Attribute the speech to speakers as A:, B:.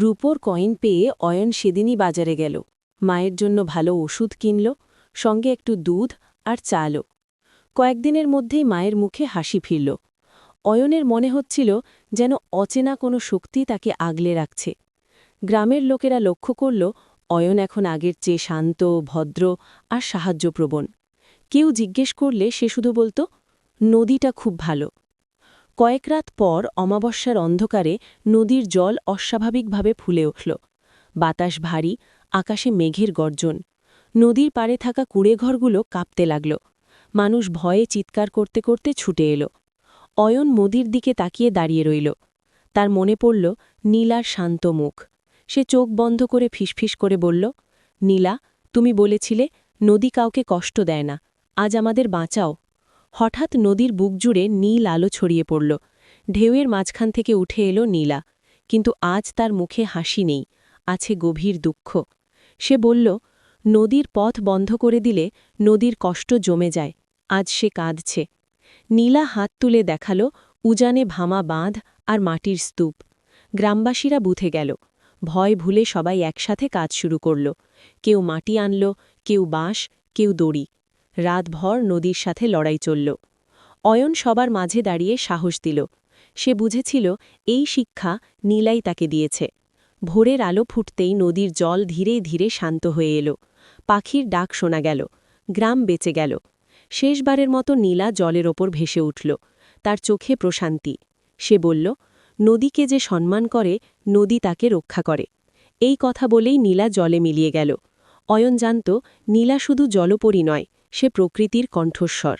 A: রূপোর কয়েন পেয়ে অয়ন সেদিনই বাজারে গেল। মায়ের জন্য ভালো ওষুধ কিনল, সঙ্গে একটু দুধ আর চালও। কয়েকদিনের মধ্যেই মায়ের মুখে হাসি ফিরল। অয়নের মনে হচ্ছিল যেন অচেনা কোনো শক্তি তাকে আগলে রাখছে। গ্রামের লোকেরা লক্ষ্য করল অয়ন এখন আগের চেয়ে শান্ত, ভদ্র আর সাহায্যপ্রবণ। কেউ জিজ্ঞেস করলে সে শুধু বলত, নদীটা খুব ভালো। কয়েক রাত পর অমাবস্যার অন্ধকারে নদীর জল অস্বাভাবিকভাবে ফুলে উঠল। বাতাস ভারী, আকাশে মেঘের গর্জন। নদীর পাড়ে থাকা কুঁড়েঘরগুলো কাঁপতে লাগল। মানুষ ভয়ে চিৎকার করতে করতে ছুটে এল। অয়ন নদীর দিকে তাকিয়ে দাঁড়িয়ে রইল। তার মনে পড়ল নীলার শান্ত মুখ। সে চোখ বন্ধ করে ফিসফিস করে বলল, নীলা, তুমি বলেছিলে নদী কাউকে কষ্ট দেয় না, আজ আমাদের বাঁচাও। হঠাৎ নদীর বুক জুড়ে নীল আলো ছড়িয়ে পড়ল। ঢেউয়ের মাঝখান থেকে উঠে এলো নীলা, কিন্তু আজ তার মুখে হাসি নেই, আছে গভীর দুঃখ। সে বলল, নদীর পথ বন্ধ করে দিলে নদীর কষ্ট জমে যায়, আজ সে কাঁদছে। নীলা হাত তুলে দেখালো উজানে ভামা বাঁধ আর মাটির স্তূপ। গ্রামবাসীরা বুথে গেল। ভয় ভুলে সবাই একসাথে কাজ শুরু করল। কেউ মাটি আনল, কেউ বাঁশ, কেউ দড়ি। রাতভর নদীর সাথে লড়াই চলল। অয়ন সবার মাঝে দাঁড়িয়ে সাহস দিল। সে বুঝেছিল এই শিক্ষা নীলাই তাকে দিয়েছে। ভোরের আলো ফুটতেই নদীর জল ধীরে ধীরে শান্ত হয়ে এলো। পাখির ডাক শোনা গেল। গ্রাম বেঁচে গেল। শেষবারের মতো নীলা জলের ওপর ভেসে উঠল। তার চোখে প্রশান্তি। সে বলল, নদীকে যে সম্মান করে, নদী তাকে রক্ষা করে। এই কথা বলেই নীলা জলে মিলিয়ে গেল। অয়ন জানত নীলা শুধু জলপরী নয়, সে প্রকৃতির কণ্ঠস্বর।